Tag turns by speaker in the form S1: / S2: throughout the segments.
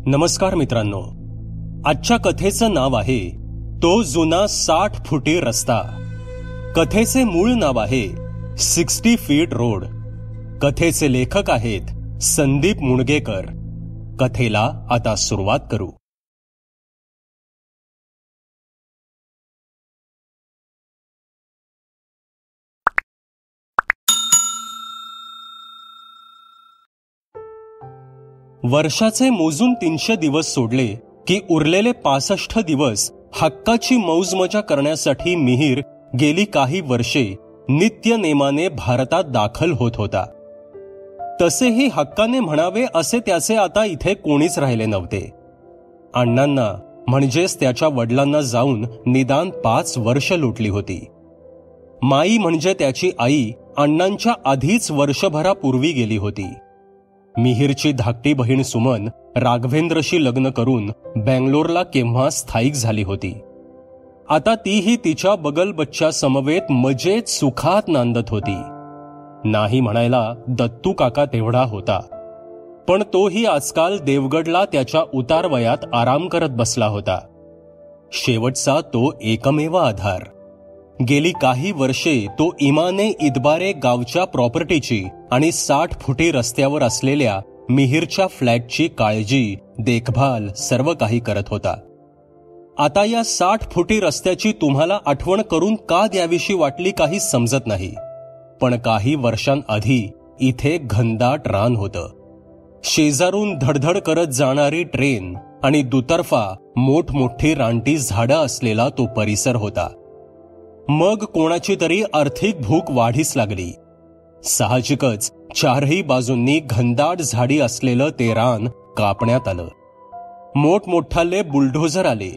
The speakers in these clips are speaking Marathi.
S1: नमस्कार मित्रांनो, आजच्या कथेचं नाव आहे तो जुना 60 फुटी रस्ता. कथेचे मूळ नाव आहे 60 फीट रोड. कथेचे लेखक आहेत संदीप मुणगेकर. कथेला आता सुरुवात करू. वर्षाचे मोजून 300 दिवस सोडले की उरलेले 65 दिवस हक्काची मौज मजा करण्यासाठी मिहीर गेली काही वर्षे नित्य नेमाने भारतात दाखल होत होता. तसेही हक्काने म्हणावे असे त्याचे आता इथे कोणीच राहिले नव्हते. अण्णांना म्हणजेच त्याच्या वडिलांना जाऊन निदान 5 वर्ष लोटली होती. माई म्हणजे त्याची आई अण्णांच्या आधीच वर्षभरापूर्वी गेली होती. मिहीरची धाकटी बहीण सुमन राघवेंद्रशी लग्न करून बँगलोरला केव्हा स्थायिक झाली होती. आता तीही तिच्या बगलबच्च्या समवेत मजेत सुखात नांदत होती. नाही म्हणायला दत्तू काका तेवढा होता, पण तोही आजकाल देवगडला त्याच्या उतारवयात आराम करत बसला होता. शेवटचा तो एकमेव आधार. गेली काही वर्षे तो इमाने इतबारे गावच्या प्रॉपर्टीची आणि 60 फुटी रस्त्यावर असलेल्या मिहीरच्या फ्लॅटची काळजी, देखभाल सर्व काही करत होता. आता या 60 फुटी रस्त्याची तुम्हाला आठवण करून का द्यावीशी वाटली काही समजत नाही, पण काही वर्षांआधी इथे घनदाट रान होतं. शेजारून धडधड करत जाणारी ट्रेन आणि दुतर्फा मोठमोठी रानटी झाडं असलेला तो परिसर होता. मग कोणाची तरी आर्थिक भूक वाढीस लागली. साहजिकच चारही बाजूंनी घनदाट झाडी असलेलं ते रान कापण्यात आलं. मोठमोठाले बुलडोझर आले.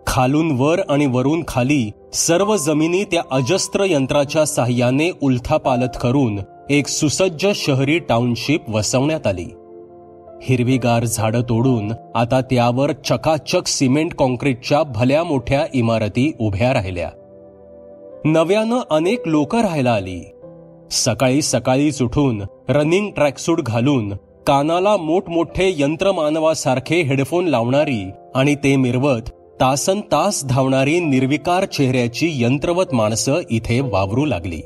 S1: खालून वर आणि वरून खाली सर्व जमिनी त्या अजस्त्र यंत्राच्या साह्याने उलथापालथ करून एक सुसज्ज शहरी टाउनशिप वसवण्यात आली. हिरवीगार झाडं तोडून आता त्यावर चकाचक सिमेंट कॉन्क्रीटच्या भल्या मोठ्या इमारती उभ्या राहिल्या. नव्यानं अनेक लोक राहायला आली. सकाळी सकाळीच उठून रनिंग ट्रॅकसूट घालून कानाला मोठमोठे यंत्रमानवासारखे हेडफोन लावणारी आणि ते मिरवत तासन तास धावणारी निर्विकार चेहऱ्याची यंत्रवत माणसं इथे वावरू लागली.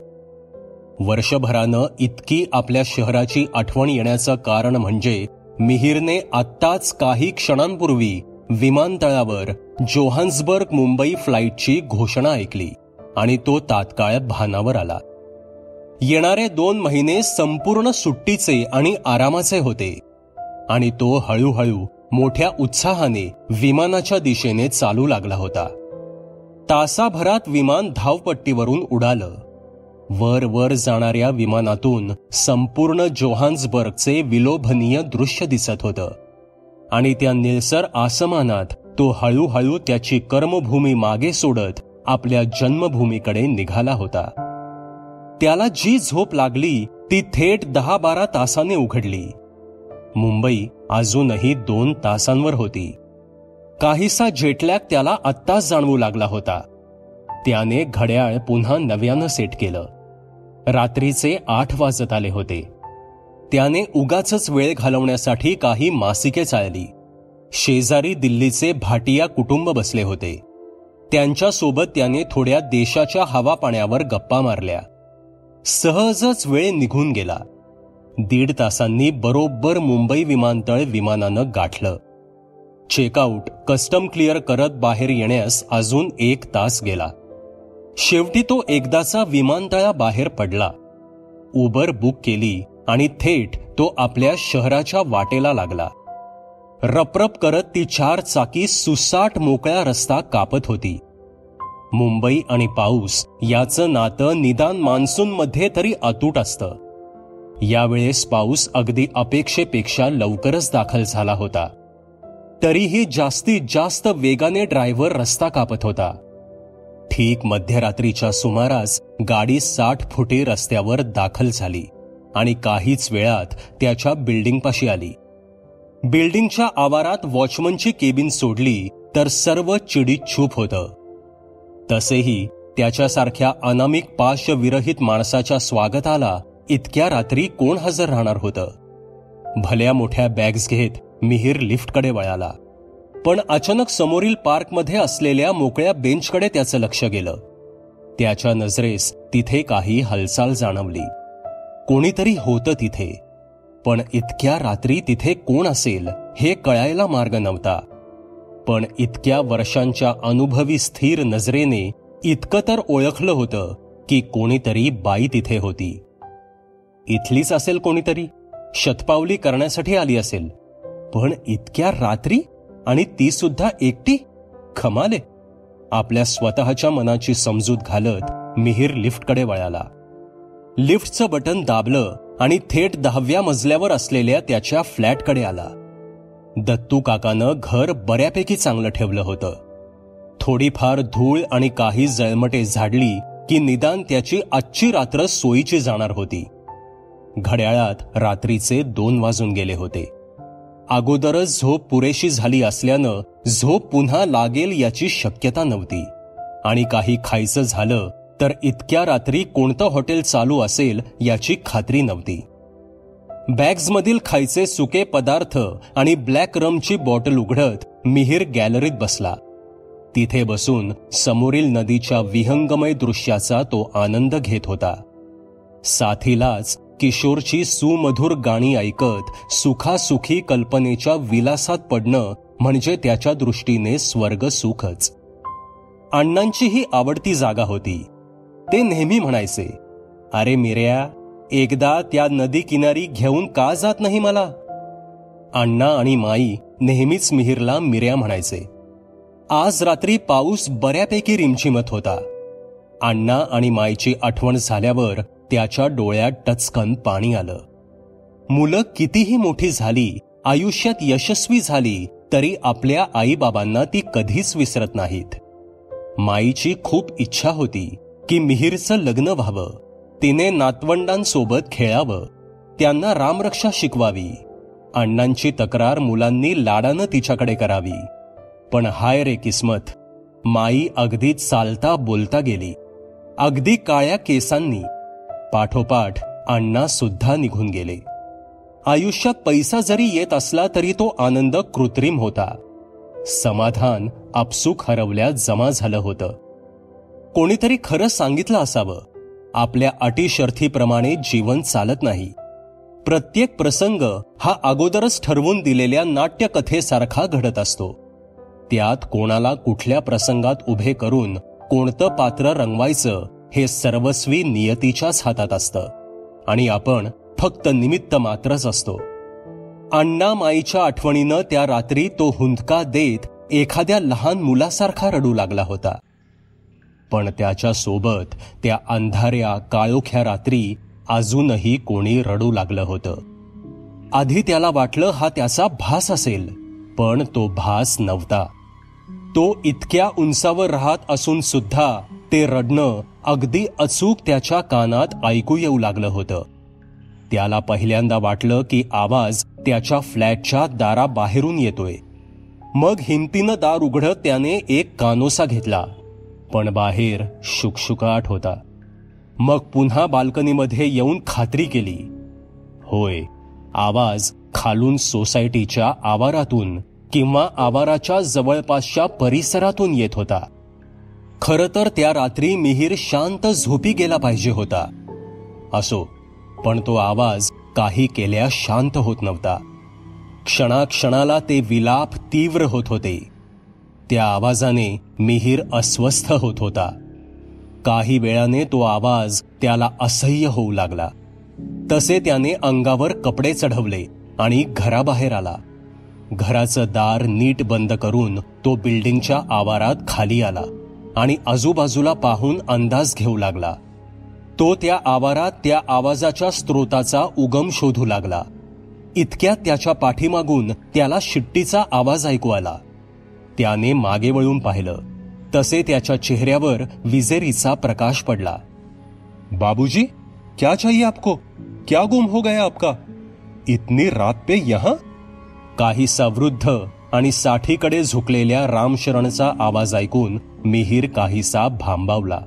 S1: वर्षभरानं इतकी आपल्या शहराची आठवण येण्याचं कारण म्हणजे मिहीरने आत्ताच काही क्षणांपूर्वी विमानतळावर जोहान्सबर्ग मुंबई फ्लाईटची घोषणा ऐकली आणि तो तात्काळ भानावर आला. येणारे 2 महिने संपूर्ण सुट्टीचे आणि आरामाचे होते आणि तो हळूहळू मोठ्या उत्साहाने विमानाच्या दिशेने चालू लागला होता. तासाभरात विमान धावपट्टीवरून उडालं. वर वर जाणाऱ्या विमानातून संपूर्ण जोहान्सबर्गचे विलोभनीय दृश्य दिसत होतं आणि त्या निळसर आसमानात तो हळूहळू त्याची कर्मभूमी मागे सोडत आपल्या जन्मभूमीकडे निघाला होता. त्याला जी झोप लागली ती थेट 10-12 तासाने उघडली. मुंबई अजूनही 2 तासांवर होती. काहीसा जेटलॅग त्याला आत्ताच जाणवू लागला होता. त्याने घड्याळ पुन्हा नव्यानं सेट केलं. रात्रीचे 8 वाजत आले होते. त्याने उगाचच वेळ घालवण्यासाठी काही मासिके चाळली. शेजारी दिल्लीचे भाटिया कुटुंब बसले होते. त्यांच्यासोबत त्याने थोड्या देशाच्या हवापाण्यावर गप्पा मारल्या. सहजच वेळ निघून गेला. 1.5 तासांनी बरोबर मुंबई विमानतळ विमानानं गाठलं. चेकआउट, कस्टम क्लिअर करत बाहेर येण्यास अजून 1 तास गेला. शेवटी तो एकदाचा विमानतळाबाहेर पडला. उबर बुक केली आणि थेट तो आपल्या शहराच्या वाटेला लागला. रपरप करत ती 4 चाकी सुसाट मोकळा रस्ता कापत होती. मुंबई आणि पाऊस याचं नातं निदान मान्सूनमध्ये तरी अतूट असतं. यावेळेस पाऊस अगदी अपेक्षेपेक्षा लवकरच दाखल झाला होता. तरीही जास्तीत जास्त वेगाने ड्रायव्हर रस्ता कापत होता. ठीक मध्यरात्रीच्या सुमारास गाडी 60 फुटी रस्त्यावर दाखल झाली आणि काहीच वेळात त्याच्या बिल्डिंगपाशी आली. बिल्डिंगच्या आवारात वॉचमनची केबिन सोडली तर सर्व चिडीत चूप होतं. तसेही त्याच्यासारख्या अनामिक पाशविरहित माणसाच्या स्वागताला इतक्या रात्री कोण हजर राहणार होतं? भल्या मोठ्या बॅग्स घेत मिहीर लिफ्टकडे वळाला. पण अचानक समोरील पार्कमध्ये असलेल्या मोकळ्या बेंचकडे त्याचं लक्ष गेलं. त्याच्या नजरेस तिथे काही हालचाल जाणवली. कोणीतरी होतं तिथे, पण इतक्या रात्री तिथे कोण असेल हे कळायला मार्ग नव्हता. पण इतक्या वर्षांच्या अनुभवी स्थिर नजरेने इतकं तर ओळखलं होतं की कोणीतरी बाई तिथे होती. इथलीच असेल कोणीतरी, शतपावली करण्यासाठी आली असेल. पण इतक्या रात्री, आणि ती सुद्धा एकटी? कमाल. आपल्या स्वतःच्या मनाची समजूत घालत मिहीर लिफ्टकडे वळाला. लिफ्टचं बटन दाबलं आणि थेट 10व्या मजल्यावर असलेल्या त्याच्या फ्लॅटकडे आला. दत्तू काकानं घर बऱ्यापैकी चांगलं ठेवलं होतं. थोडीफार धूळ आणि काही जळमटे झाडली की निदान त्याची आजची रात्र सोयीची जाणार होती. घड्याळात रात्रीचे 2 वाजून गेले होते. अगोदरच झोप पुरेशी झाली असल्यानं झोप पुन्हा लागेल याची शक्यता नव्हती. आणि काही खायचं झालं तर इतक्या रात्री कोणतं हॉटेल चालू असेल याची खात्री नव्हती. बॅग्समधील खायचे सुके पदार्थ आणि ब्लॅक रमची बॉटल उघडत मिहीर गॅलरीत बसला. तिथे बसून समोरील नदीच्या विहंगमय दृश्याचा तो आनंद घेत होता. साथीलाच किशोरची सुमधुर गाणी ऐकत सुखासुखी कल्पनेच्या विलासात पडणं म्हणजे त्याच्या दृष्टीने स्वर्ग सुखच. अण्णांची ही आवडती जागा होती. ते नेहमी म्हणायचे, अरे मिऱ्या, एकदा त्या नदी किनारी घेऊन का जात नाही मला? अण्णा आणि माई नेहमीच मिहीरला मिऱ्या म्हणायचे. आज रात्री पाऊस बऱ्यापैकी रिमझिमत होता. अण्णा आणि माईची आठवण झाल्यावर त्याच्या डोळ्यात टचकन पाणी आलं. मुलं कितीही मोठी झाली, आयुष्यात यशस्वी झाली तरी आपल्या आईबाबांना ती कधीच विसरत नाहीत. माईची खूप इच्छा होती की मिहीरचं लग्न व्हावं, तिने नातवंडांसोबत खेळावं, त्यांना रामरक्षा शिकवावी. अण्णांची तक्रार मुलांनी लाडानं तिच्याकडे करावी. पण हाय रे किस्मत, माई अगदी चालता बोलता गेली. अगदी काळ्या केसांनी. पाठोपाठ अण्णा सुद्धा निघून गेले. आयुष्यात पैसा जरी येत असला तरी तो आनंद कृत्रिम होता. समाधान आपसूक हरवल्या जमा झालं होतं. कोणीतरी खरं सांगितलं असावं, आपल्या अटी शर्थीप्रमाणे जीवन चालत नाही. प्रत्येक प्रसंग हा अगोदरच ठरवून दिलेल्या नाट्यकथेसारखा घडत असतो. त्यात कोणाला कुठल्या प्रसंगात उभे करून कोणतं पात्र रंगवायचं हे सर्वस्वी नियतीच्याच हातात असतं आणि आपण फक्त निमित्त मात्रच असतो. अण्णा माईच्या आठवणीनं त्या रात्री तो हुंदका देत एखाद्या लहान मुलासारखा रडू लागला होता. पण त्याच्या सोबत त्या अंधाऱ्या काळोख्या रात्री अजूनही कोणी रडू लागलं होतं. आधी त्याला वाटलं हा त्याचा भास असेल, पण तो भास नव्हता. तो इतक्या उंचावर राहत असून सुद्धा ते रडणं अगदी अचूक त्याच्या कानात ऐकू येऊ लागलं होतं. त्याला पहिल्यांदा वाटलं की आवाज त्याच्या फ्लॅटच्या दाराबाहेरून येतोय. मग हिमतीनं दार उघडत त्याने एक कानोसा घेतला, पण बाहेर शुकशुकाट होता. मग पुन्हा बाल्कनीमध्ये येऊन खात्री केली. होय, आवाज खालून सोसायटीच्या आवारातून किंवा आवाराच्या जवळपासच्या परिसरातून येत होता. खरं तर त्या रात्री मिहीर शांत झोपी गेला पाहिजे होता. असो, पण तो आवाज काही केल्या शांत होत नव्हता. क्षणाक्षणाला ते विलाप तीव्र होत होते. त्या आवाजाने मिहीर अस्वस्थ होत होता. काही वेळाने तो आवाज त्याला असह्य होऊ लागला. तसे त्याने अंगावर कपडे चढवले आणि घराबाहेर आला. घराचं दार नीट बंद करून तो बिल्डिंगच्या आवारात खाली आला आणि आजूबाजूला पाहून अंदाज घेऊ लागला. तो त्या आवारात त्या आवाजाच्या स्रोताचा उगम शोधू लागला. इतक्यात त्याच्या पाठीमागून त्याला शिट्टीचा आवाज ऐकू आला. त्याने मागे वळून पाहिलं, तसे त्याच्या चेहऱ्यावर विजेरीचा प्रकाश पडला. बाबूजी, क्या चाहिए आपको? क्या गुम हो गया आपका? इतनी रात पे यहां? काहीसा वृद्ध आणि साठीकडे झुकलेल्या रामशरणचा आवाज ऐकून मिहीर काहीसा भांबावला.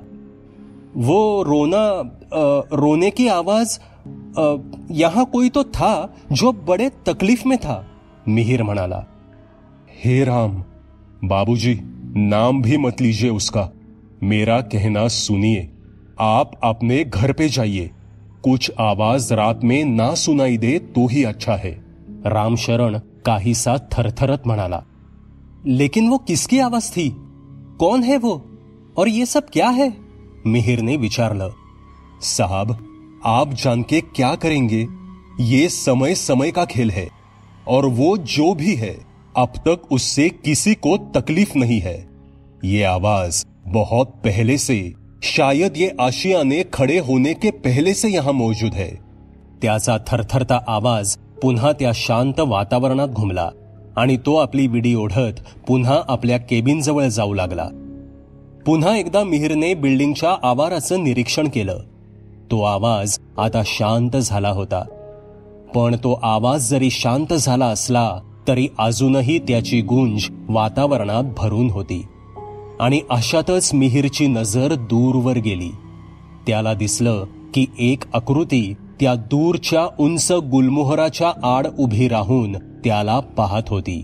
S1: वो रोने की आवाज, यहाँ कोई तो था जो बड़े तकलीफ में था. मिहिर म्हणाला, हे राम, बाबूजी, नाम भी मत लीजिए उसका, मेरा कहना सुनिए, आप अपने घर पे जाइए, कुछ आवाज रात में ना सुनाई दे तो ही अच्छा है. रामशरण काहीसा थरथरत म्हणाला, लेकिन वो किसकी आवाज थी? कौन है वो? और ये सब क्या है? मिहिर ने विचारलं. साहब, आप जान के क्या करेंगे? ये समय समय का खेल है, और वो जो भी है अब तक उससे किसी को तकलीफ नहीं है. ये आवाज बहुत पहले से, शायद ये आशियाने खड़े होने के पहले से यहां मौजूद है. त्याचा थरथरता आवाज पुन्हा त्या शांत वातावरणात घुमला आणि तो आपली विडी ओढत पुन्हा आपल्या केबिनजवळ जाऊ लागला. पुन्हा एकदा मिहिरने बिल्डिंगच्या आवाराचं निरीक्षण केलं. तो आवाज आता शांत झाला होता. पण तो आवाज जरी शांत झाला असला तरी अजूनही त्याची गुंज वातावरणात भरून होती. आणि अशातच मिहिरची नजर दूरवर गेली. त्याला दिसलं की एक आकृती त्या दूरच्या उंच गुलमोहराच्या आड उभी राहून त्याला पाहत होती.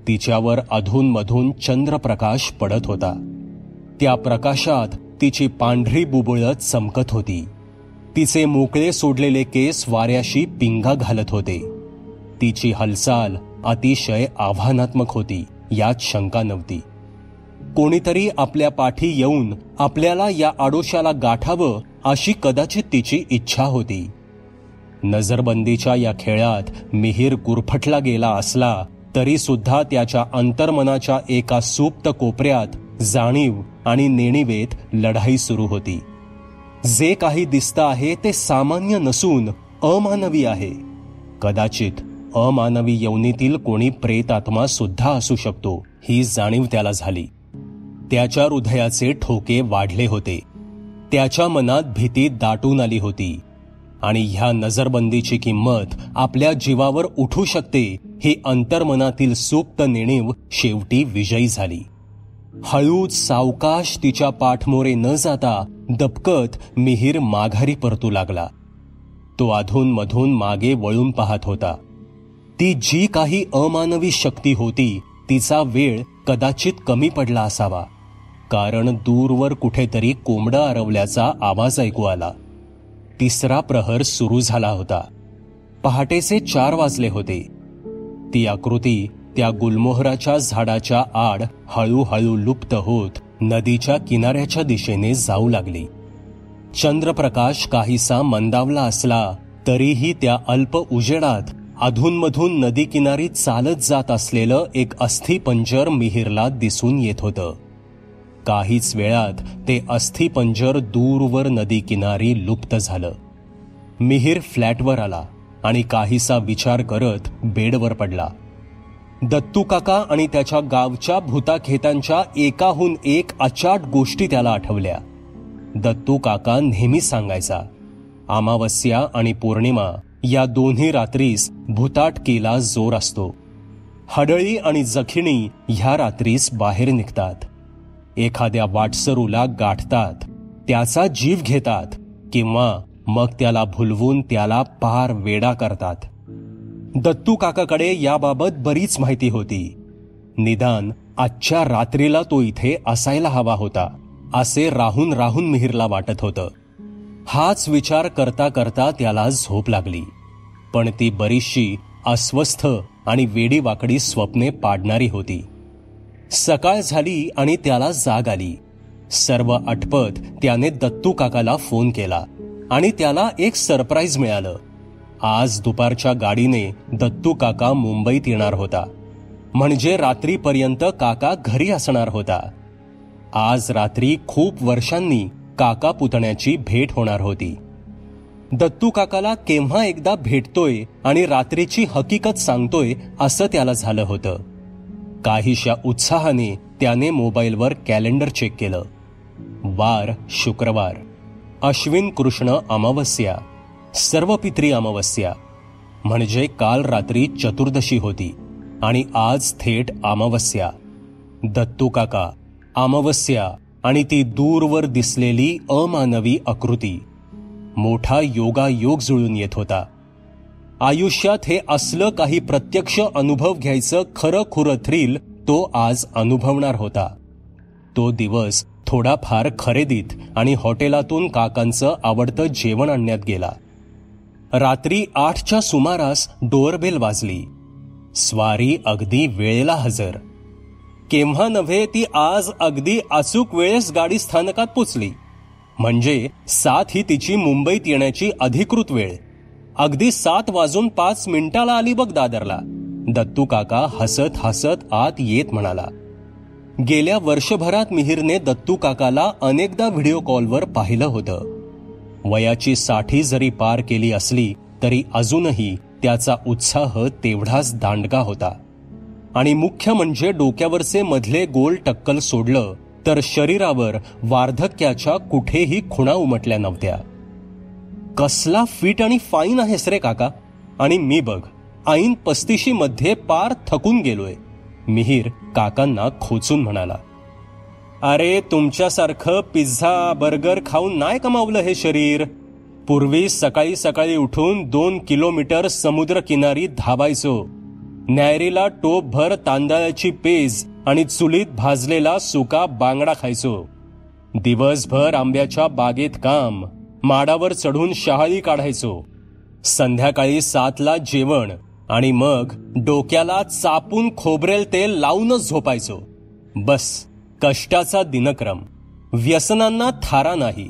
S1: तिच्यावर अधूनमधून चंद्रप्रकाश पडत होता. त्या प्रकाशात तिची पांढरी बुबुळं चमकत होती. तिचे मोकळे सोडलेले केस वाऱ्याशी पिंगा घालत होते. तिची हालचाल अतिशय आव्हानात्मक होती, यात शंका नव्हती. कोणीतरी आपल्या पाठी येऊन आपल्याला या आडोशाला गाठावं अशी कदाचित तिची इच्छा होती. नजरबंदीच्या या खेळात मिहिर गुरफटला गेला असला तरी सुद्धा त्याच्या अंतर्मनाच्या एका सुप्त कोपऱ्यात जाणीव आणि नेणिवेत लढाई सुरू होती. जे काही दिसतं आहे ते सामान्य नसून अमानवी आहे. कदाचित अमानवी यवनीतील कोणी प्रेतात्मा सुद्धा असू शकतो, ही जाणीव त्याला झाली. त्याच्या हृदयाचे ठोके वाढले होते. त्याच्या मनात भीती दाटून आली होती. आणि ह्या नजरबंदीची किंमत आपल्या जीवावर उठू शकते ही अंतर्मनातील सुप्त नेणीव शेवटी विजयी झाली. हळूच सावकाश तिच्या पाठमोरे न जाता दबकत मिहिर माघारी परतू लागला. तो अधूनमधून मागे वळून पाहत होता. ती जी काही अमानवी शक्ती होती तिचा वेळ कदाचित कमी पडला असावा, कारण दूरवर कुठेतरी कोंबडं आरवल्याचा आवाज ऐकू आला. तिसरा प्रहर सुरू झाला होता. पहाटेचे 4 वाजले होते. ती आकृती त्या गुलमोहराच्या झाडाच्या आड हळूहळू लुप्त होत नदीच्या किनाऱ्याच्या दिशेने जाऊ लागली. चंद्रप्रकाश काहीसा मंदावला असला तरीही त्या अल्प उजेडात अधूनमधून नदी किनारी चालत जात असलेलं एक अस्थिपंजर मिहिरला दिसून येत होतं. काहीच वेळात ते अस्थिपंजर दूरवर नदी किनारी लुप्त झालं. मिहिर फ्लॅटवर आला आणि काहीसा विचार करत बेडवर पडला. दत्तू काका आणि त्याच्या गावच्या भूताखेतांच्या एकाहून एक अचाट गोष्टी त्याला आठवल्या. दत्तू काका नेहमी सांगायचा, अमावस्या आणि पौर्णिमा या दोन्ही रात्रीस भूताटकीला जोर असतो. हडळी आणि जखिणी ह्या रात्रीस बाहेर निघतात. एखाद्या वाटसरूला गाठतात, त्याचा जीव घेतात किंवा मग त्याला भुलवून त्याला पार वेडा करतात. दत्तू काकाकडे याबाबत बरीच माहिती होती. निदान आजच्या रात्रीला तो इथे असायला हवा होता असे राहून राहून मिहिरला वाटत होतं. हाच विचार करता करता त्याला झोप लागली. पण ती बरीचशी अस्वस्थ आणि वेडीवाकडी स्वप्ने पाडणारी होती. सकाळ झाली आणि त्याला जाग आली. सर्व आटपत त्याने दत्तू काकाला फोन केला आणि त्याला एक सरप्राईज मिळालं. आज दुपारच्या गाडीने दत्तू काका मुंबईत येणार होता. म्हणजे रात्रीपर्यंत काका घरी असणार होता. आज रात्री खूप वर्षांनी काका पुतण्याची भेट होणार होती. दत्तू काकाला केव्हा एकदा भेटतोय आणि रात्रीची हकीकत सांगतोय असं त्याला झालं होतं. काहीशा उत्साहाने त्याने मोबाईलवर कॅलेंडर चेक केलं. वार शुक्रवार, अश्विन कृष्ण अमावस्या, सर्वपित्री अमावस्या, म्हणजे काल रात्री चतुर्दशी होती आणि आज थेट अमावस्या. दत्तू काका, अमावस्या आणि ती दूरवर दिसलेली अमानवी आकृती. मोठा योगायोग जुळून येत होता. आयुष्यात हे असलं काही प्रत्यक्ष अनुभव घ्यायचं खरं खुरं थ्रिल तो आज अनुभवणार होता. तो दिवस थोडाफार खरेदीत आणि हॉटेलातून काकांचं आवडतं जेवण आणण्यात गेला. रात्री 8च्या सुमारास डोअरबेल वाजली. स्वारी अगदी वेळेला हजर. केव्हा नव्हे ती आज अगदी अचूक वेळेस गाडी स्थानकात पोचली. म्हणजे 7 ही तिची मुंबईत येण्याची अधिकृत वेळ. अगदी 7:05 आली बघ दादरला. दत्तू काका हसत हसत आत येत म्हणाला. गेल्या वर्षभरात मिहिरने दत्तू काकाला अनेकदा व्हिडिओ कॉलवर पाहिलं होतं. वयाची 60 जरी पार केली असली तरी अजूनही त्याचा उत्साह तेवढाच दांडगा होता. आणि मुख्य म्हणजे डोक्यावरचे मधले गोल टक्कल सोडलं तर शरीरावर वार्धक्याच्या कुठेही खुणा उमटल्या नव्हत्या. कसला फिट आणि फाईन आहेस रे काका. आणि मी बघ ऐन 35 मध्ये पार थकून गेलोय. मिहिर काकांना खोचून म्हणाला. अरे तुमच्यासारखं पिझ्झा बर्गर खाऊन नाही कमावलं हे शरीर. पूर्वी सकाळी सकाळी उठून 2 किलोमीटर समुद्र किनारी धावायचो. न्यायरीला टोपभर तांदळाची पेज आणि चुलीत भाजलेला सुका बांगडा खायचो. दिवसभर आंब्याच्या बागेत काम, माडावर चढून शहाळी काढायचो. संध्याकाळी 7ला जेवण आणि मग डोक्याला चापून खोबरेल तेल लावूनच झोपायचो. बस कष्टाचा दिनक्रम, व्यसनांना थारा नाही.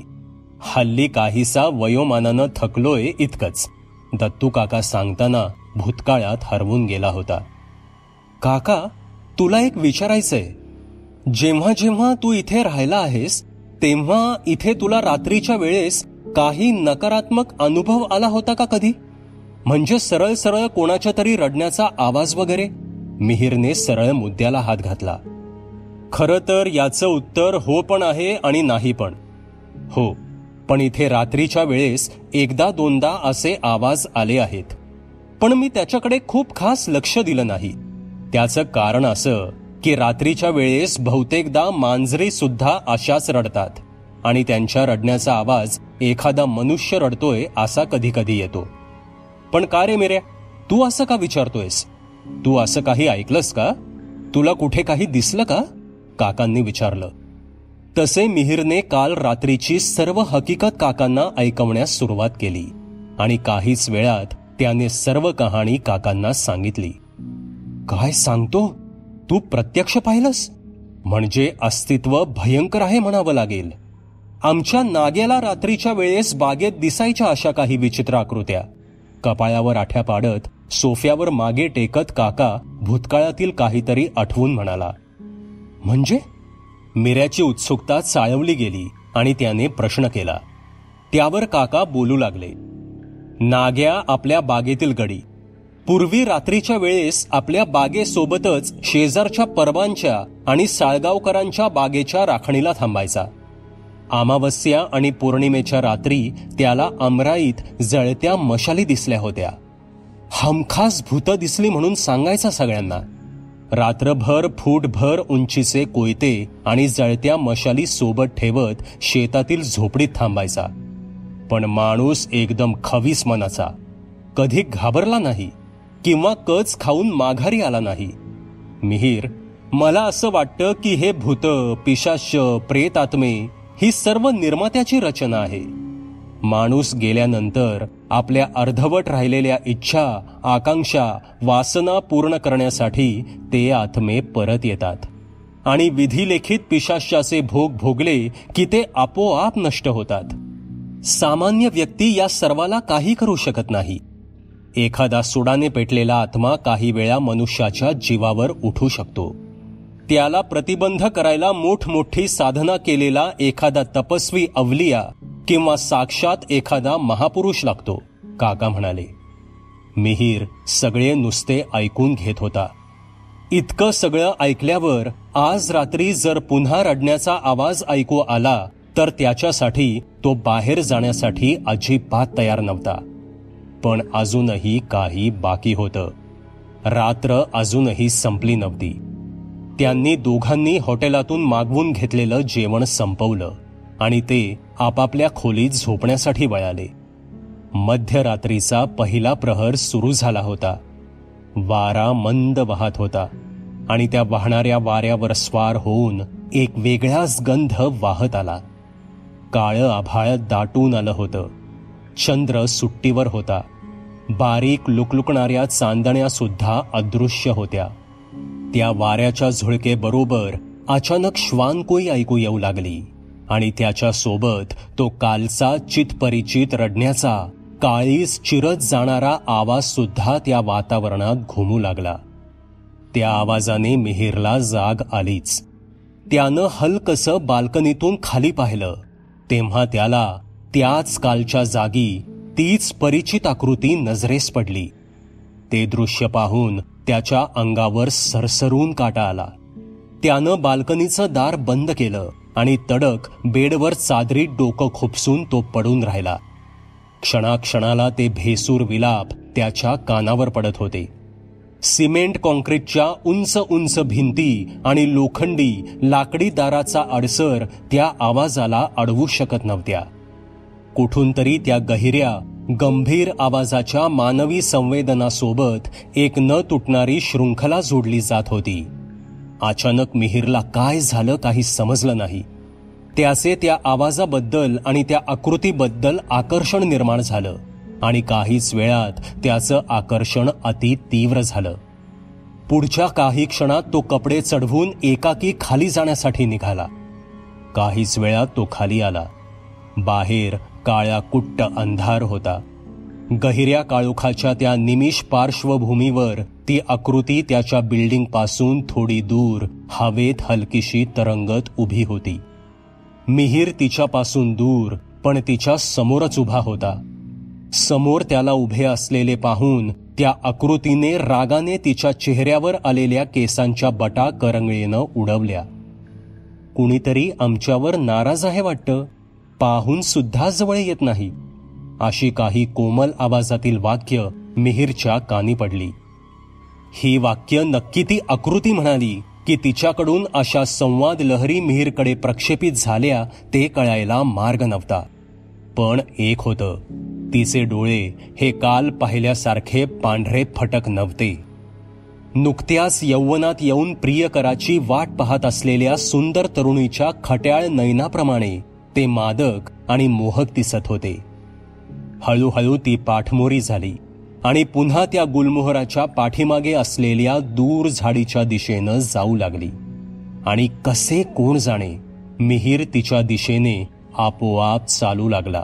S1: हल्ली काहीसा वयोमानानं थकलोय इतकंच. दत्तू काका सांगताना भूतकाळात हरवून गेला होता. काका तुला एक विचारायचंय. जेव्हा जेव्हा तू इथे राहिला आहेस तेव्हा इथे तुला रात्रीच्या वेळेस काही नकारात्मक अनुभव आला होता का कधी? म्हणजे सरळ सरळ कोणाच्या तरी रडण्याचा आवाज वगैरे? मिहिरने सरळ मुद्द्याला हात घातला. खरं तर याचं उत्तर हो पण आहे आणि नाही पण. हो, पण इथे रात्रीच्या वेळेस 1-2दा असे आवाज आले आहेत. पण मी त्याच्याकडे खूप खास लक्ष दिलं नाही. त्याचं कारण असं की रात्रीच्या वेळेस बहुतेकदा मांजरी सुद्धा अशाच रडतात आणि त्यांच्या रडण्याचा आवाज एखादा मनुष्य रडतोय असा कधी कधी येतो. पण का रे मेऱ्या, तू असं का विचारतोयस? तू असं काही ऐकलंस का? तुला कुठे काही दिसलं का? काकांनी विचारलं. तसे मिहिरने काल रात्रीची सर्व हकीकत काकांना ऐकवण्यास सुरुवात केली आणि काहीच वेळात त्याने सर्व कहाणी काकांना सांगितली. काय सांगतो? तू प्रत्यक्ष पाहिलंस? म्हणजे अस्तित्व भयंकर आहे म्हणावं लागेल. आमच्या नाग्याला रात्रीच्या वेळेस बागेत दिसायच्या अशा काही विचित्र आकृत्या. कपाळावर आठ्या पाडत सोफ्यावर मागे टेकत काका भूतकाळातील काहीतरी आठवून म्हणाला. म्हणजे? मिऱ्याची उत्सुकता चाळवली गेली आणि त्याने प्रश्न केला. त्यावर काका बोलू लागले. नाग्या आपल्या बागेतील गडी. पूर्वी रात्रीच्या वेळेस आपल्या बागेसोबतच शेजारच्या परबांच्या आणि साळगावकरांच्या बागेच्या राखणीला थांबायचा. अमावस्या आणि पौर्णिमेच्या रात्री त्याला अमराईत जळत्या मशाली दिसल्या होत्या. हमखास भूतं दिसली म्हणून सांगायचा सगळ्यांना. रात्रभर फूटभर उंचीचे कोयते आणि जळत्या मशाली सोबत ठेवत शेतातील झोपडीत थांबायचा. पण माणूस एकदम खवीस मनाचा. कधी घाबरला नाही किंवा कच खाऊन माघारी आला नाही. मिहिर, मला असं वाटतं की हे भूत, पिशाच्य, प्रेतात्मे ही सर्व निर्मात्याची रचना आहे. माणूस गेल्यानंतर आपल्या अर्धवट राहिलेल्या इच्छा, आकांक्षा, वासना पूर्ण करण्यासाठी ते आत्मे परत येतात आणि विधिलिखित पिशाच्याचे भोग भोगले की ते आपोआप नष्ट होतात. सामान्य व्यक्ती या सर्वाला काही करू शकत नाही. एखादा सुडाने पेटलेला आत्मा काही वेळा मनुष्याच्या जीवावर उठू शकतो. त्याला प्रतिबंध करायला मोठमोठी साधना केलेला एखादा तपस्वी अवलिया किंवा साक्षात एखादा महापुरुष लागतो, काका म्हणाले. मिहिर सगळे नुसते ऐकून घेत होता. इतकं सगळं ऐकल्यावर आज रात्री जर पुन्हा रडण्याचा आवाज ऐकू आला तर त्याच्यासाठी तो बाहेर जाण्यासाठी अजिबात तयार नव्हता. पण अजूनही काही बाकी होतं. रात्र अजूनही संपली नव्हती. त्यांनी दोघांनी हॉटेलातून मागवून घेतलेलं जेवण संपवलं आणि ते आपापल्या खोलीत झोपण्यासाठी वळाले. मध्यरात्रीचा पहिला प्रहर सुरू झाला होता. वारा मंद वाहत होता आणि त्या वाहणाऱ्या वाऱ्यावर स्वार होऊन एक वेगळाच गंध वाहत आला. काळं आभाळ दाटून आलं होतं. चंद्र सुट्टीवर होता. बारीक लुकलुकणाऱ्या चांदण्या सुद्धा अदृश्य होत्या. त्या वाऱ्याच्या झुळकेबरोबर अचानक श्वानकोई ऐकू येऊ लागली आणि त्याच्या सोबत तो कालचा चितपरिचित रडण्याचा, काळीस चिरत जाणारा आवाज सुद्धा त्या वातावरणात घुमू लागला. त्या आवाजाने मिहिरला जाग आलीच. त्यानं हलकसं बाल्कनीतून खाली पाहिलं तेव्हा त्याला त्याच कालच्या जागी तीच परिचित आकृती नजरेस पडली. ते दृश्य पाहून त्याच्या अंगावर सरसरून काटा आला. त्यानं बाल्कनीचं दार बंद केलं आणि तडक बेडवर चादरीत डोकं खुपसून तो पडून राहिला. क्षणाक्षणाला ते भेसूर विलाप त्याच्या कानावर पडत होते. सिमेंट कॉन्क्रीटच्या उंच उंच भिंती आणि लोखंडी लाकडी दाराचा अडसर त्या आवाजाला अडवू शकत नव्हत्या. कुठून तरी त्या गहिऱ्या गंभीर आवाजाच्या मानवी संवेदनासोबत एक न तुटणारी शृंखला जोडली जात होती. अचानक मिहिरला काय झालं काही समजलं नाही. त्याचे त्या आवाजाबद्दल आणि त्या आकृतीबद्दल आकर्षण निर्माण झालं आणि काहीच वेळात त्याचं आकर्षण अति तीव्र झालं. पुढच्या काही क्षणात तो कपडे चढवून एकाकी खाली जाण्यासाठी निघाला. काहीच वेळात तो खाली आला. बाहेर काळ्या कुट्ट अंधार होता. गहिऱ्या काळोखाच्या त्या निमिष पार्श्वभूमीवर ती आकृती त्याच्या बिल्डिंगपासून थोडी दूर हवेत हलकीशी तरंगत उभी होती. मिहिर तिच्यापासून दूर पण तिच्या समोरच उभा होता. समोर त्याला उभे असलेले पाहून त्या आकृतीने रागाने तिच्या चेहऱ्यावर आलेल्या केसांच्या बटा करंगळीनं उडवल्या. कुणीतरी आमच्यावर नाराज आहे वाटतं, पाहून सुद्धा जवळ येत नाही, अशी काही कोमल आवाजातील वाक्य मिहिरच्या कानी पडली. ही वाक्य नक्की ती आकृती म्हणाली की तिच्याकडून अशा संवाद लहरी मिहिरकडे प्रक्षेपित झाल्या ते कळायला मार्ग नव्हता. पण एक होतं, तिचे डोळे हे काल पाहिल्यासारखे पांढरे फटक नव्हते. नुकत्याच यौवनात येऊन प्रियकराची वाट पाहत असलेल्या सुंदर तरुणीच्या खट्याळ नयनाप्रमाणे ते मादक आणि मोहक दिसत होते. हळूहळू ती पाठमोरी झाली आणि पुन्हा त्या गुलमोहराच्या पाठीमागे असलेल्या दूर झाडीच्या दिशेनं जाऊ लागली. आणि कसे कोण जाणे, मिहिर तिच्या दिशेने आपोआप चालू लागला.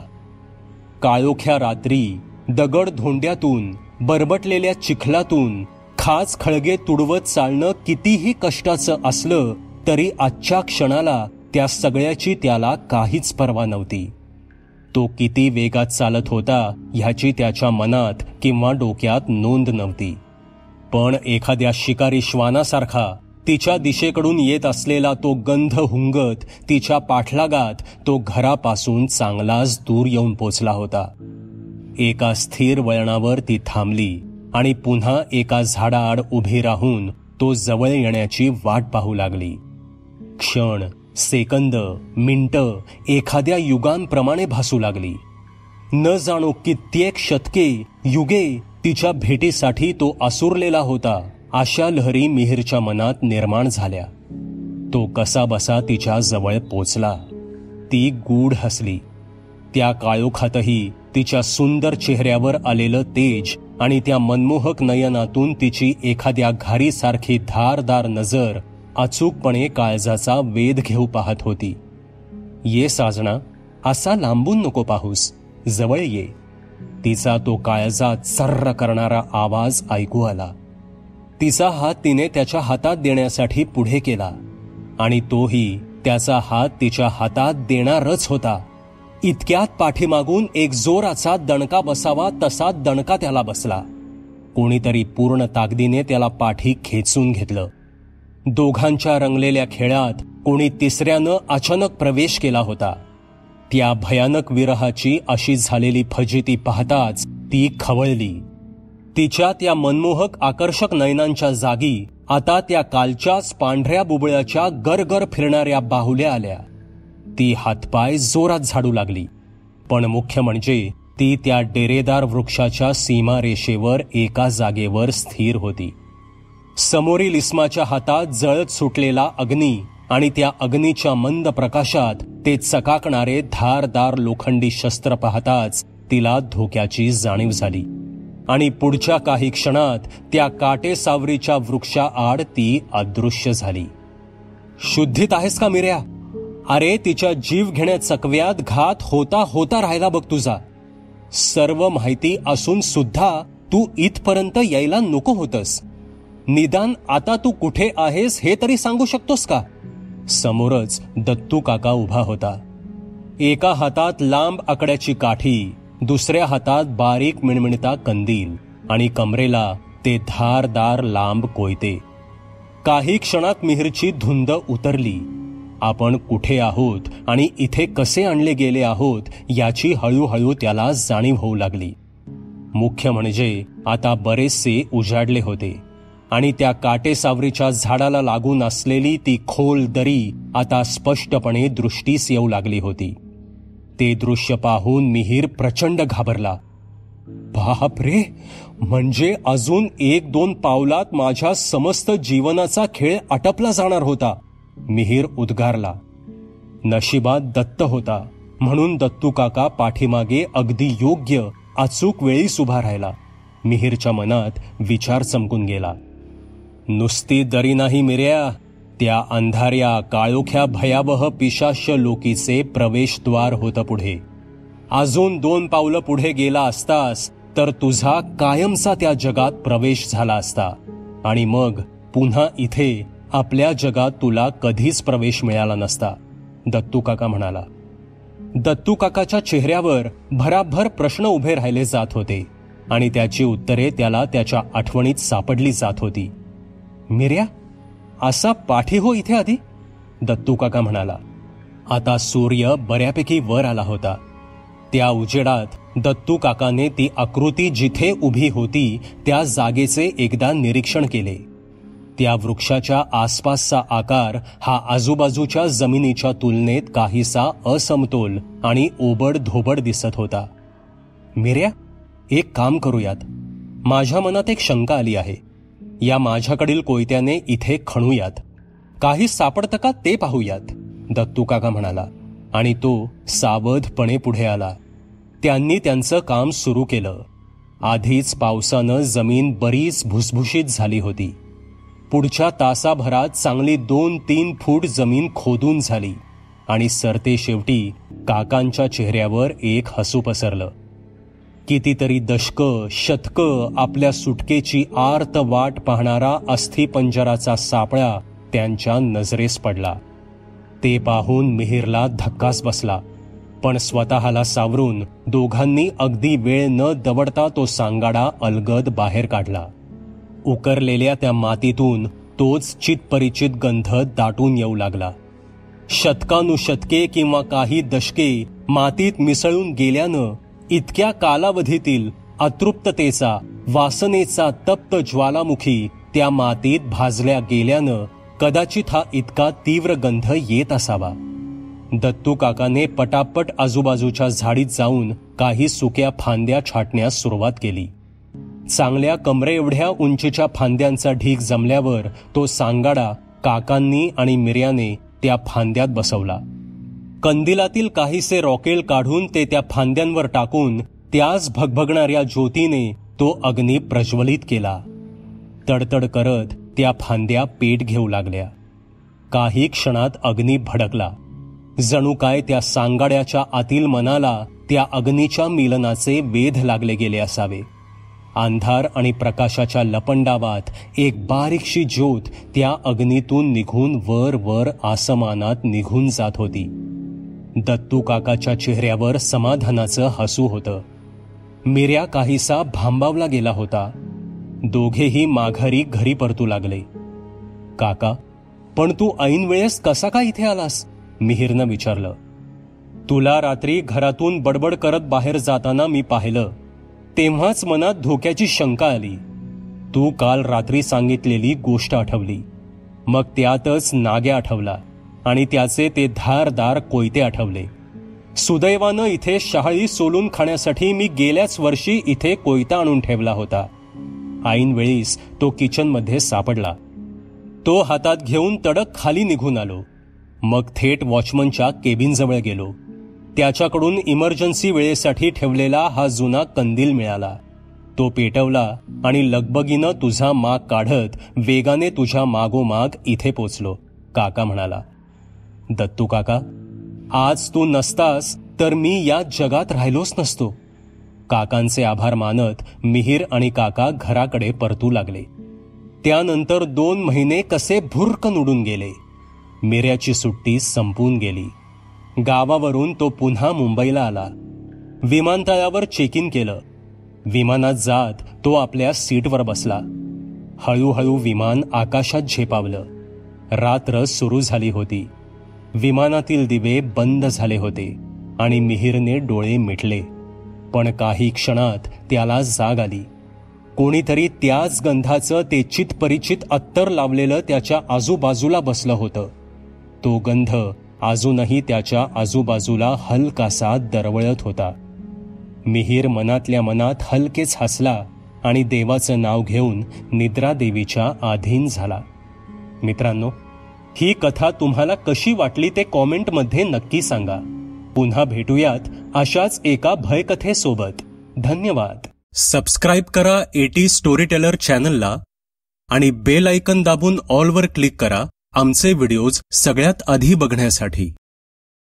S1: काळोख्या रात्री दगड धोंड्यातून, बरबटलेल्या चिखलातून खाच खळगे तुडवत चालणं कितीही कष्टाचं असलं तरी आजच्या क्षणाला त्या सगळ्याची त्याला काहीच पर्वा नव्हती. तो किती वेगात चालत होता ह्याची त्याच्या मनात किंवा डोक्यात नोंद नव्हती. पण एखाद्या शिकारी श्वानासारखा तिच्या दिशेकडून येत असलेला तो गंध हुंगत तिच्या पाठलागात तो घरापासून चांगलाच दूर येऊन पोचला होता. एका स्थिर वळणावर ती थांबली आणि पुन्हा एका झाडाआड उभी राहून तो जवळ येण्याची वाट पाहू लागली. क्षण, सेकंद, मिनिटं एखाद्या युगांप्रमाणे भासू लागली. न जाणो कित्येक शतके, युगे तिच्या भेटीसाठी तो आसुरलेला होता, अशा लहरी मिहिरच्या मनात निर्माण झाल्या. तो कसा बसा तिच्या जवळ पोचला. ती गूढ हसली. त्या काळोखातही तिच्या सुंदर चेहऱ्यावर आलेलं तेज आणि त्या मनमोहक नयनातून तिची एखाद्या घारीसारखी धारदार नजर अचूकपणे काळजाचा वेध घेऊ पाहत होती. ये साजना, असा लांबून नको पाहूस, जवळ ये. तिचा तो काळजा सर्र करणारा आवाज ऐकू आला. तिचा हात तिने त्याच्या हातात देण्यासाठी पुढे केला आणि तोही त्याचा हात तिच्या हातात देणारच होता. इतक्यात पाठीमागून एक जोराचा दणका बसावा तसा दणका त्याला बसला. कोणीतरी पूर्ण ताकदीने त्याला पाठी खेचून घेतलं. दोघांच्या रंगलेल्या खेळात कोणी तिसऱ्यानं अचानक प्रवेश केला होता. त्या भयानक विरहाची अशी झालेली फजिती पाहताच ती खवळली. तिच्या त्या मनमोहक आकर्षक नयनांच्या जागी आता त्या कालच्याच पांढऱ्या बुबळ्याच्या गरगर फिरणाऱ्या बाहुल्या आल्या. ती हातपाय जोरात झाडू लागली. पण मुख्य म्हणजे ती त्या डेरेदार वृक्षाच्या सीमारेषेवर एका जागेवर स्थिर होती. समोरील इस्माच्या हातात जळत सुटलेला अग्नी आणि त्या अग्नीच्या मंद प्रकाशात ते चकाकणारे धारदार लोखंडी शस्त्र पाहताच तिला धोक्याची जाणीव झाली आणि पुढच्या काही क्षणात त्या काटेसावरीच्या वृक्षाआड ती अदृश्य झाली. शुद्धीत आहेस का मिऱ्या? अरे, तिच्या जीव घेण्या चकव्यात घात होता होता राहिला बघ तुझा. सर्व माहिती असून सुद्धा तू इथपर्यंत यायला नको होतस. निदान आता तू कुठे आहेस हे तरी सांगू शकतोस का? समोरच दत्तू काका उभा होता. एका हातात लांब आकड्याची काठी, दुसऱ्या हातात बारीक मिणमिणता कंदील आणि कमरेला ते धारदार लांब कोयते. काही क्षणात मिहीरची धुंद उतरली. आपण कुठे आहोत आणि इथे कसे आणले गेले आहोत याची हळूहळू त्याला जाणीव होऊ लागली. मुख्य म्हणजे आता बरेचसे उजाडले होते आणि त्या काटेसावरीच्या झाडाला लागून असलेली ती खोल दरी आता स्पष्टपणे दृष्टीस येऊ लागली होती. ते दृश्य पाहून मिहीर प्रचंड घाबरला. बापरे, म्हणजे अजून 1-2 पावलात माझ्या समस्त जीवनाचा खेळ आटपला जाणार होता. मिहीर उद्गारला. नशिबात दत्त होता म्हणून दत्तू काका पाठीमागे अगदी योग्य अचूक वेळीच उभा राहिला. मिहीरच्या मनात विचार चमकून गेला. नुसती दरी नाही मिऱ्या, त्या अंधाऱ्या काळोख्या भयावह पिशाच्य लोकीचे प्रवेशद्वार होतं पुढे. अजून 2 पावलं पुढे गेला असतास तर तुझा कायमचा त्या जगात प्रवेश झाला असता आणि मग पुन्हा इथे आपल्या जगात तुला कधीच प्रवेश मिळाला नसता, दत्तू काका म्हणाला. दत्तू काकाच्या चेहऱ्यावर भराभर प्रश्न उभे राहिले जात होते आणि त्याची उत्तरे त्याला त्याच्या आठवणीत सापडली जात होती. मिऱ्या, असा पाठी हो इथे आधी, दत्तू काका म्हणाला. आता सूर्य बऱ्यापैकी वर आला होता. त्या उजेडात दत्तू काकाने ती आकृती जिथे उभी होती त्या जागेचे एकदा निरीक्षण केले. त्या वृक्षाच्या आसपासचा आकार हा आजूबाजूच्या जमिनीच्या तुलनेत काहीसा असमतोल आणि ओबड धोबड दिसत होता. मिऱ्या, एक काम करूयात. माझ्या मनात एक शंका आली आहे. या माझ्याकडील कोयत्याने इथे खणूयात. काही सापडतं का ते पाहूयात, दत्तू काका म्हणाला आणि तो सावधपणे पुढे आला. त्यांनी त्यांचं काम सुरू केलं. आधीच पावसानं जमीन बरीच भुसभुशीत झाली होती. पुढच्या तासाभरात चांगली 2-3 फूट जमीन खोदून झाली आणि सरते शेवटी काकांच्या चेहऱ्यावर एक हसू पसरलं. कितीतरी दशकं शतकं आपल्या सुटकेची आर्त वाट पाहणारा अस्थिपंजराचा सापळा त्यांच्या नजरेस पडला. ते पाहून मिहीरला धक्काच बसला, पण स्वतःला सावरून दोघांनी अगदी वेळ न दवडता तो सांगाडा अलगद बाहेर काढला. उकरलेल्या त्या मातीतून तोच चितपरिचित गंध दाटून येऊ लागला. शतकानुशतके किंवा काही दशके मातीत मिसळून गेल्यानं इतक्या कालावधीतील अतृप्ततेचा, वासनेचा तप्त ज्वालामुखी त्या मातीत भाजल्या गेल्यानं कदाचित हा इतका तीव्र गंध येत असावा. दत्तू काकाने पटापट आजूबाजूच्या झाडीत जाऊन काही सुक्या फांद्या छाटण्यास सुरुवात केली. चांगल्या कमरे एवढ्या उंचीच्या फांद्यांचा ढीग जमल्यावर तो सांगाडा काकांनी आणि मिऱ्याने त्या फांद्यात बसवला. कंदिलातील काहीसे रॉकेल काढून ते त्या फांद्यांवर टाकून त्याच भगभगणाऱ्या ज्योतीने तो अग्नी प्रज्वलित केला. तडतड करत त्या फांद्या पेट घेऊ लागल्या. काही क्षणात अग्नी भडकला. जणू काय त्या सांगाड्याच्या आतील मनाला त्या अग्नीच्या मिलनाचे वेध लागले गेले असावे. अंधार आणि प्रकाशाच्या लपंडावात एक बारीकशी ज्योत त्या अग्नीतून निघून वर वर आसमानात निघून जात होती. दत्तू काकाच्या चेहऱ्यावर समाधानाचं हसू होतं. मिऱ्या काहीसा भांबावला गेला होता. दोघेही माघारी घरी परतू लागले. काका, पण तू ऐन वेळेस कसा काय इथे आलास, मिहीरनं विचारलं. तुला रात्री घरातून बडबड करत बाहेर जाताना मी पाहिलं. तेव्हाच मनात धोक्याची शंका आली. तू काल रात्री सांगितलेली गोष्ट आठवली. मग त्यातच नाग्या आठवला आणि त्याचे ते धारदार कोयते आठवले. सुदैवानं इथे शहाळी सोलून खाण्यासाठी मी गेल्याच वर्षी इथे कोयता आणून ठेवला होता. ऐन वेळीस तो किचनमध्ये सापडला. तो हातात घेऊन तडक खाली निघून आलो. मग थेट वॉचमनच्या केबिनजवळ गेलो. त्याच्याकडून इमर्जन्सी वेळेसाठी ठेवलेला हा जुना कंदील मिळाला. तो पेटवला आणि लगबगीनं तुझा माग काढत वेगाने तुझ्या मागोमाग इथे पोचलो. काका म्हणाला, दत्तू काका, आज तू नसतास तर मी या जगात राहिलोच नसतो. काकांचे आभार मानत मिहीर आणि काका घराकडे परतू लागले. त्यानंतर 2 महिने कसे भुर्रकन उडून गेले. मिऱ्याची सुट्टी संपून गेली. गावावरून तो पुन्हा मुंबईला आला. विमानतळावर चेक इन केलं. विमानात जात तो आपल्या सीटवर बसला. हळूहळू विमान आकाशात झेपावलं. रात्र सुरू झाली होती. विमानातील दिवे बंद झाले होते आणि मिहीरने डोळे मिटले. पण काही क्षणात त्याला जाग आली. कोणीतरी त्याच गंधाचं ते चितपरिचित अत्तर लावलेलं त्याच्या आजूबाजूला बसलं होतं. तो गंध अजूनही त्याच्या आजूबाजूला हलकासा दरवळत होता. मिहीर मनातल्या मनात हलकेच हसला आणि देवाचं नाव घेऊन निद्रा देवीच्या अधीन झाला. मित्रांनो, ही कथा तुम्हाला कशी वाटली ते कॉमेंटमध्ये नक्की सांगा. पुन्हा भेटूयात अशाच एका भयकथेसोबत. धन्यवाद. सबस्क्राईब करा एटी स्टोरी टेलर चॅनलला आणि बेल आयकन दाबून ऑलवर क्लिक करा आमचे व्हिडिओज सगळ्यात आधी बघण्यासाठी.